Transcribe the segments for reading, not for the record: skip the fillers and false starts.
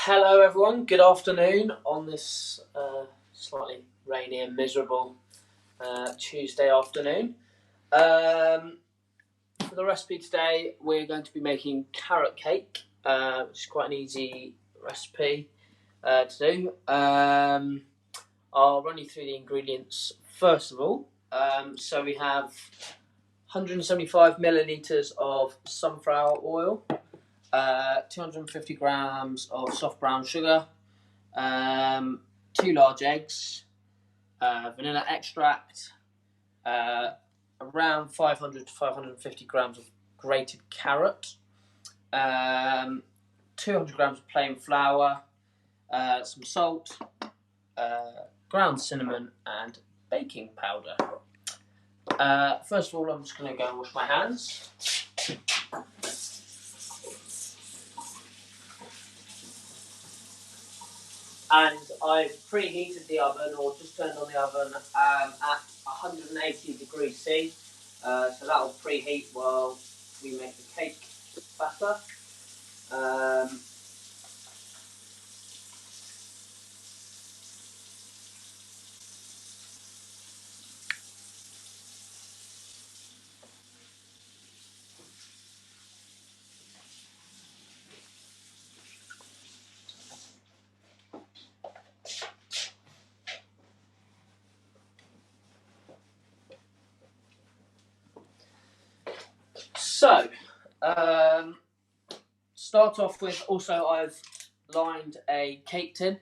Hello everyone, good afternoon on this slightly rainy and miserable Tuesday afternoon. For the recipe today, we're going to be making carrot cake, which is quite an easy recipe to do. I'll run you through the ingredients first of all. So we have 175 millilitres of sunflower oil, 250 grams of soft brown sugar, 2 large eggs, vanilla extract, around 500 to 550 grams of grated carrot, 200 grams of plain flour, some salt, ground cinnamon and baking powder. First of all, I'm just going to go and wash my hands. And I've preheated the oven, or just turned on the oven at 180 degrees C. So that'll preheat while we make the cake batter. So, start off with, also I've lined a cake tin.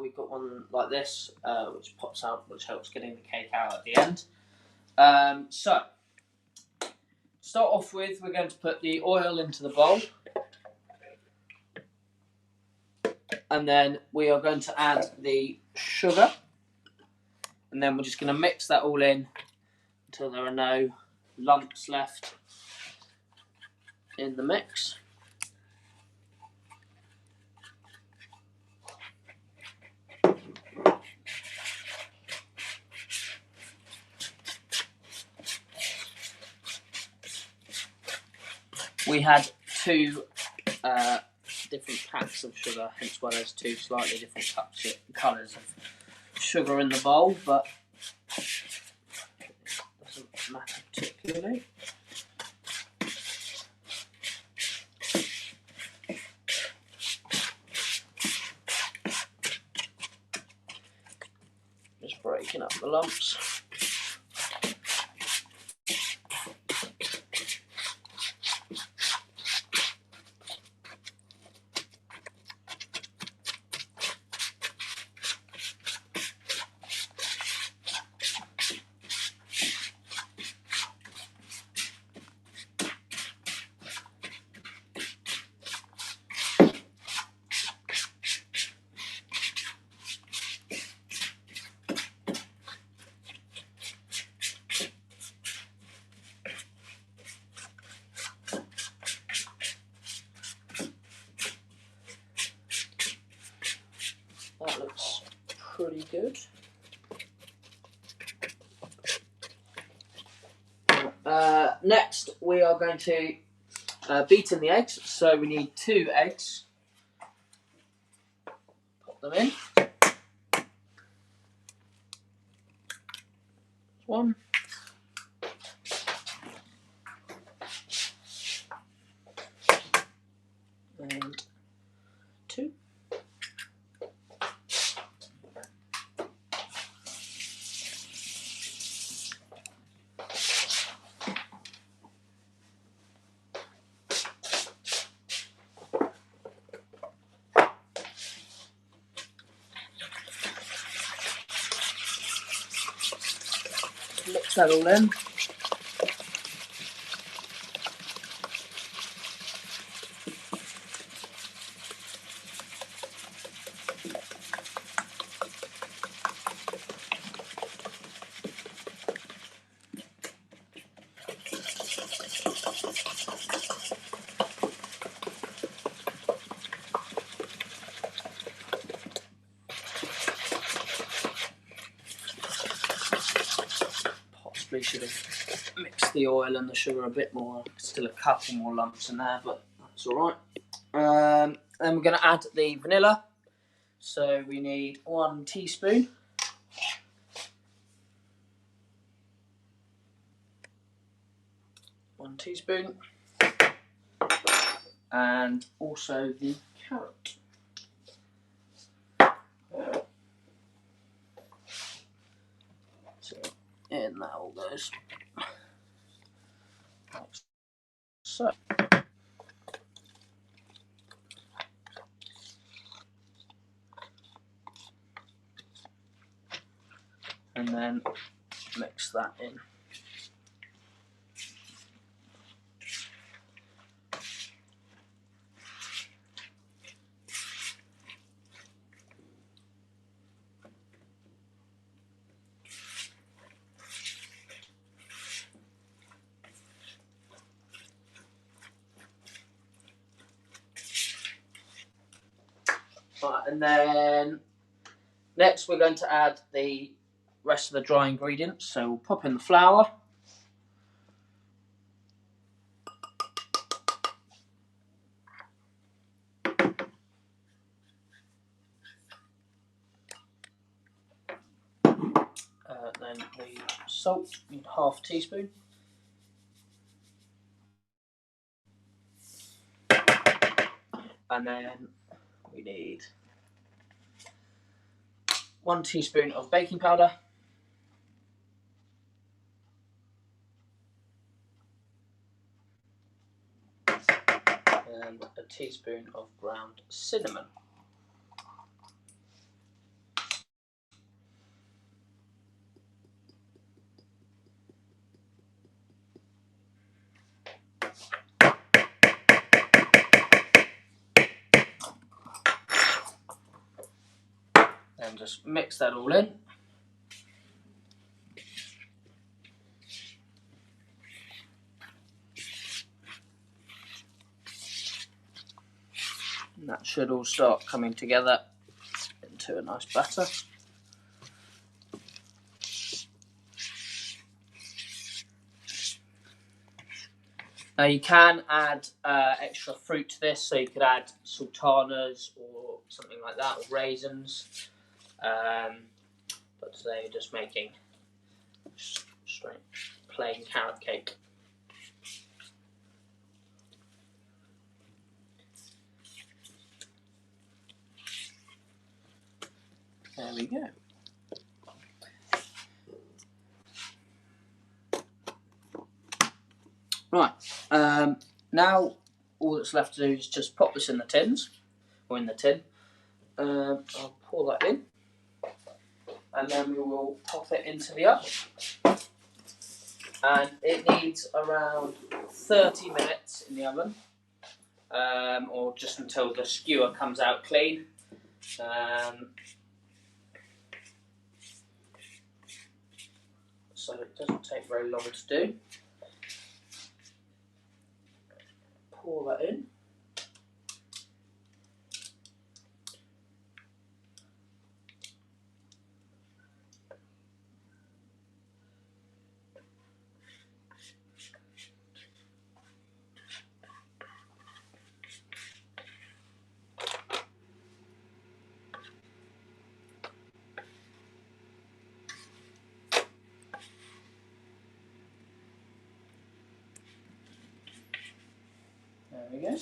We've got one like this, which pops out, which helps getting the cake out at the end. So, start off with, we're going to put the oil into the bowl. And then we are going to add the sugar. And then we're just going to mix that all in until there are no lumps left in the mix. We had two different packs of sugar, hence why there's two slightly different colours of sugar in the bowl, but it doesn't matter particularly. Just breaking up the lumps. That looks pretty good. Next, we are going to beat in the eggs. So we need 2 eggs. Pop them in. One. And 2. Mix that all in. Possibly should have mixed the oil and the sugar a bit more. Still a couple more lumps in there, but that's all right. Then we're going to add the vanilla. So we need 1 teaspoon. And also the carrot. So in that all goes. So. And then mix that in. Right, and then next we're going to add the rest of the dry ingredients. So we'll pop in the flour. Then the salt, need 1/2 teaspoon. And then we need 1 teaspoon of baking powder. And a teaspoon of ground cinnamon. And just mix that all in. And that should all start coming together into a nice batter. Now you can add extra fruit to this, so you could add sultanas or something like that, or raisins. But today we're just making straight plain carrot cake. There we go. Right, now all that's left to do is just pop this in the tins, or in the tin. I'll pour that in, and then we will pop it into the oven. And it needs around 30 minutes in the oven, or just until the skewer comes out clean. So it doesn't take very long to do. Pour that in. There we go.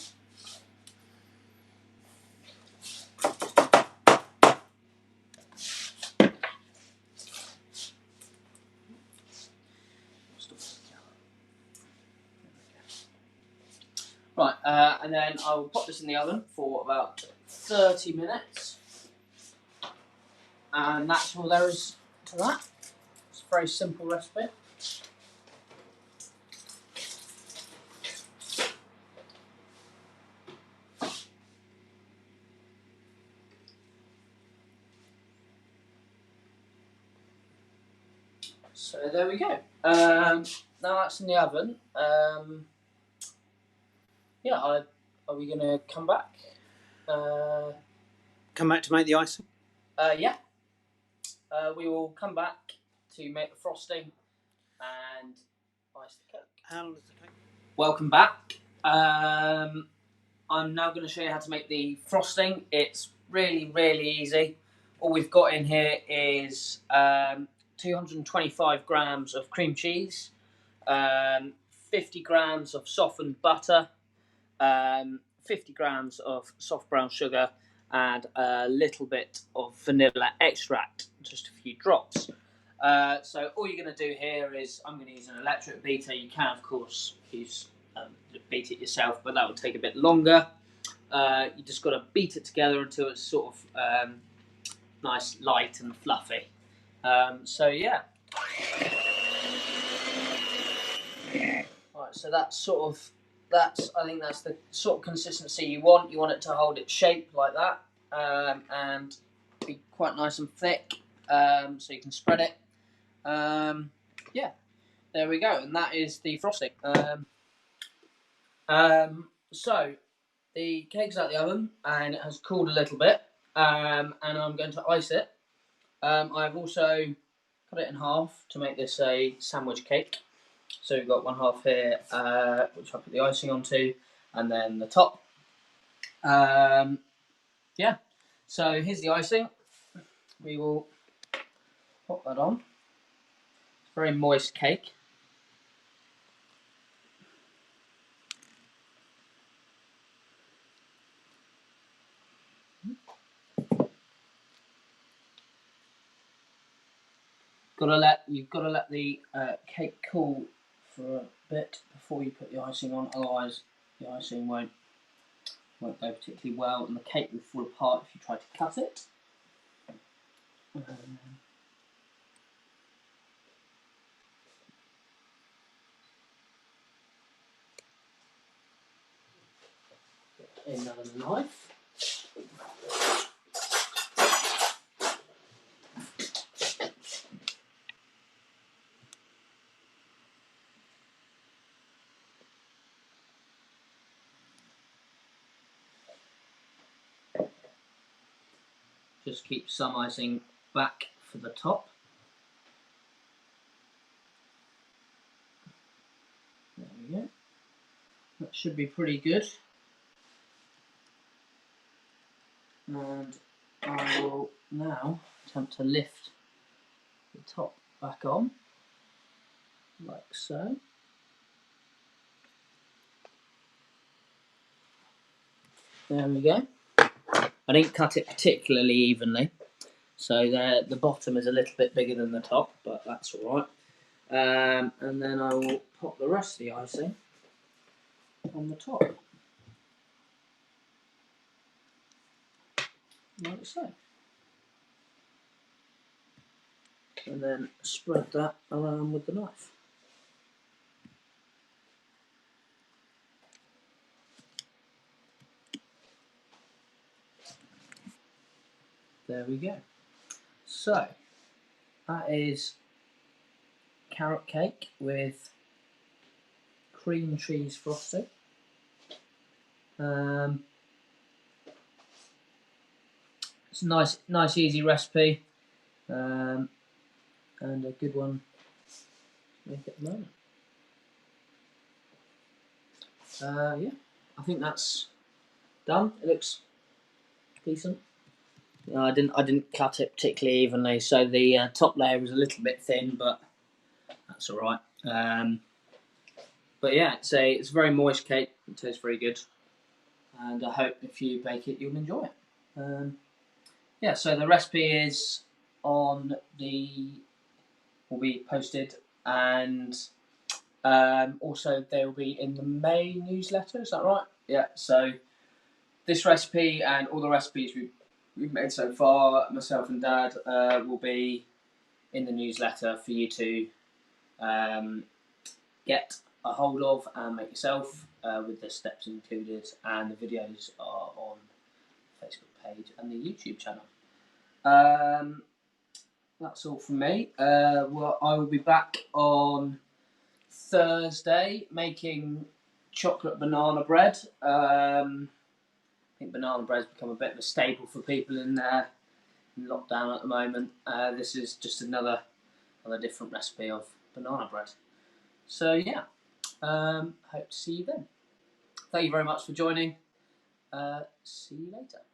Right, and then I will pop this in the oven for about 30 minutes. And that's all there is to that. It's a very simple recipe. So there we go. Now that's in the oven. Yeah, are we going to come back? Come back to make the icing? Yeah. We will come back to make the frosting and ice the cake. How long does it take? Welcome back. I'm now going to show you how to make the frosting. It's really, really easy. All we've got in here is 225 grams of cream cheese, 50 grams of softened butter, 50 grams of soft brown sugar, and a little bit of vanilla extract, just a few drops. So all you're going to do here is, I'm going to use an electric beater. You can, of course, beat it yourself, but that would take a bit longer. You just got to beat it together until it's sort of nice, light and fluffy. So yeah. Right, so I think that's the sort of consistency you want. You want it to hold its shape like that, and be quite nice and thick, so you can spread it. Yeah, there we go, and that is the frosting. So the cake's out of the oven and it has cooled a little bit, and I'm going to ice it. I've also cut it in half to make this a sandwich cake. So we've got one half here, which I put the icing onto, and then the top. Yeah, so here's the icing. We will pop that on. It's a very moist cake. You've got to let the cake cool for a bit before you put the icing on. Otherwise, the icing won't go particularly well, and the cake will fall apart if you try to cut it. Another knife. Just keep some icing back for the top. There we go. That should be pretty good. And I will now attempt to lift the top back on, like so. There we go. I didn't cut it particularly evenly, so the bottom is a little bit bigger than the top, but that's all right. And then I will pop the rest of the icing on the top, like so. And then spread that around with the knife. There we go. So that is carrot cake with cream cheese frosting. It's a nice easy recipe, and a good one to make at the moment. Yeah, I think that's done. It looks decent. I didn't cut it particularly evenly, so the top layer was a little bit thin, but that's all right. But yeah, it's a very moist cake. It tastes very good, and I hope if you bake it, you'll enjoy it. Yeah, so the recipe is will be posted, and also they will be in the May newsletter. Is that right? Yeah. So this recipe and all the recipes we've made so far, myself and Dad, will be in the newsletter for you to get a hold of and make yourself, with the steps included, and the videos are on the Facebook page and the YouTube channel. That's all from me. Well, I will be back on Thursday making chocolate banana bread. I think banana bread's become a bit of a staple for people in lockdown at the moment. This is just another different recipe of banana bread. So yeah, hope to see you then. Thank you very much for joining, See you later.